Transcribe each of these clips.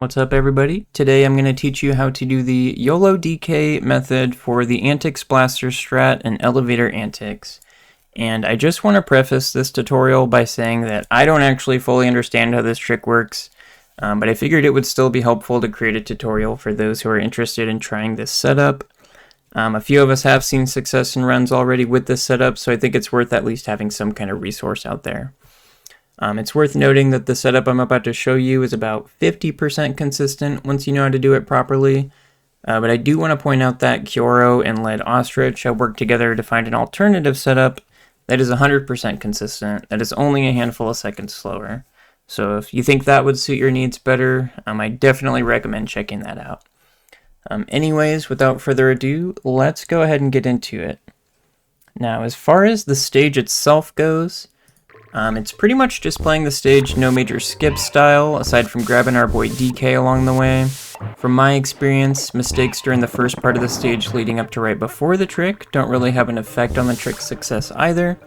What's up, everybody? Today I'm going to teach you how to do the Yolo DK method for the Antics Blaster Strat and Elevator Antics. And I just want to preface this tutorial by saying that I don't actually fully understand how this trick works, but I figured it would still be helpful to create a tutorial for those who are interested in trying this setup. A few of us have seen success in runs already with this setup, so I think it's worth at least having some kind of resource out there. It's worth noting that the setup I'm about to show you is about 50% consistent once you know how to do it properly, but I do want to point out that Kyoro and Lead Ostrich have worked together to find an alternative setup that is 100% consistent, that is only a handful of seconds slower. So if you think that would suit your needs better, I definitely recommend checking that out. Anyways, without further ado, let's go ahead and get into it. Now, as far as the stage itself goes, it's pretty much just playing the stage no major skip style, aside from grabbing our boy DK along the way. From my experience, mistakes during the first part of the stage leading up to right before the trick don't really have an effect on the trick's success either,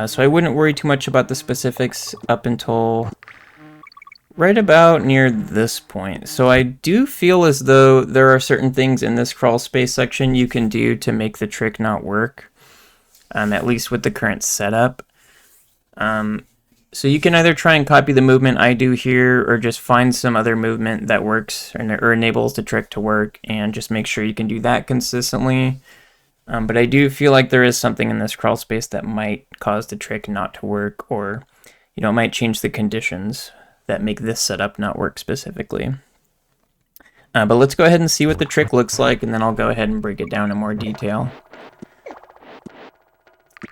so I wouldn't worry too much about the specifics up until right about near this point. So I do feel as though there are certain things in this crawl space section you can do to make the trick not work, at least with the current setup. So you can either try and copy the movement I do here, or just find some other movement that works or enables the trick to work, and just make sure you can do that consistently. But I do feel like there is something in this crawl space that might cause the trick not to work, or it might change the conditions that make this setup not work specifically. But let's go ahead and see what the trick looks like, and then I'll go ahead and break it down in more detail.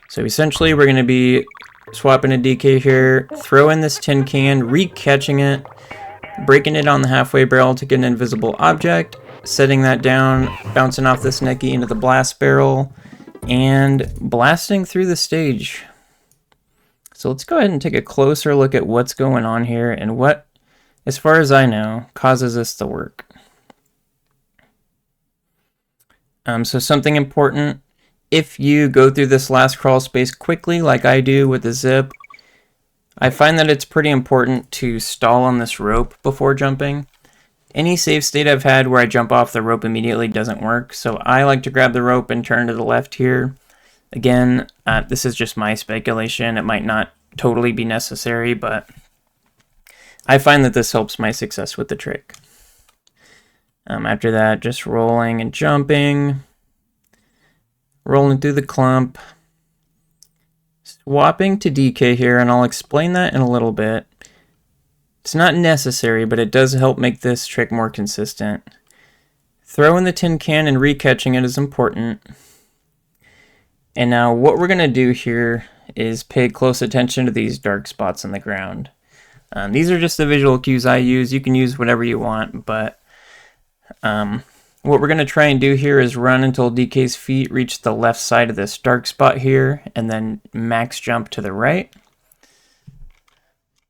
So essentially we're going to be swapping a DK here, throw in this tin can, re-catching it, breaking it on the halfway barrel to get an invisible object, setting that down, bouncing off this necky into the blast barrel, and blasting through the stage. So let's go ahead and take a closer look at what's going on here and what, as far as I know, causes this to work. So something important: if you go through this last crawl space quickly, like I do with the zip, I find that it's pretty important to stall on this rope before jumping. Any save state I've had where I jump off the rope immediately doesn't work, so I like to grab the rope and turn to the left here. Again, this is just my speculation. It might not totally be necessary, but I find that this helps my success with the trick. After that, just rolling and jumping. Rolling through the clump, swapping to DK here, and I'll explain that in a little bit. It's not necessary, but it does help make this trick more consistent. Throwing the tin can and re-catching it is important. And now what we're going to do here is pay close attention to these dark spots on the ground. These are just the visual cues I use. You can use whatever you want, but what we're going to try and do here is run until DK's feet reach the left side of this dark spot here, and then max jump to the right.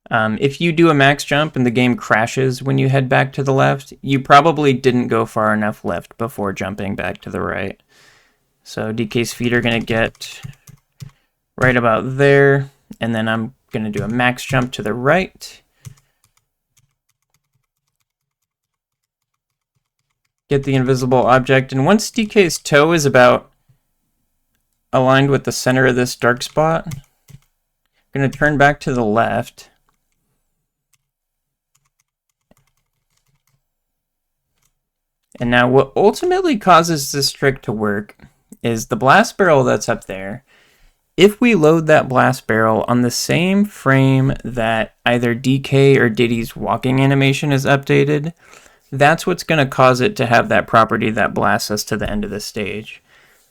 If you do a max jump and the game crashes when you head back to the left, you probably didn't go far enough left before jumping back to the right. So DK's feet are going to get right about there, and then I'm going to do a max jump to the right. Get the invisible object, and once DK's toe is about aligned with the center of this dark spot, I'm going to turn back to the left. And now what ultimately causes this trick to work is the blast barrel that's up there. If we load that blast barrel on the same frame that either DK or Diddy's walking animation is updated, that's what's going to cause it to have that property that blasts us to the end of the stage.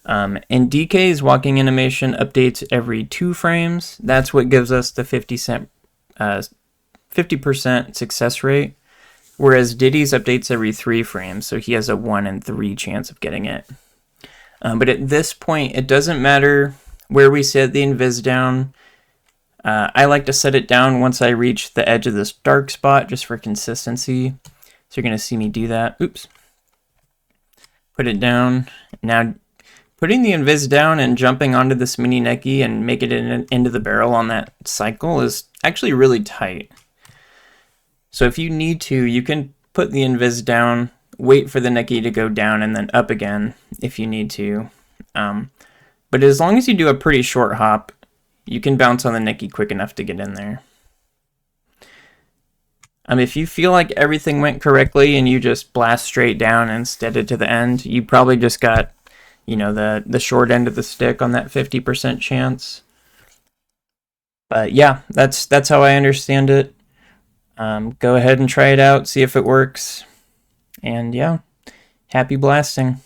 And DK's walking animation updates every 2 frames. That's what gives us the 50% success rate, whereas Diddy's updates every 3 frames, so he has a 1 in 3 chance of getting it. But at this point, it doesn't matter where we set the invis down. I like to set it down once I reach the edge of this dark spot, just for consistency. So you're going to see me do that. Oops. Put it down. Now, putting the invis down and jumping onto this mini necky and making it into the barrel on that cycle is actually really tight. So if you need to, you can put the invis down, wait for the Nicky to go down, and then up again if you need to. But as long as you do a pretty short hop, you can bounce on the Nicky quick enough to get in there. If you feel like everything went correctly and you just blast straight down instead of to the end, you probably just got, you know, the short end of the stick on that 50% chance. But yeah, that's how I understand it. Go ahead and try it out, see if it works. And yeah, happy blasting.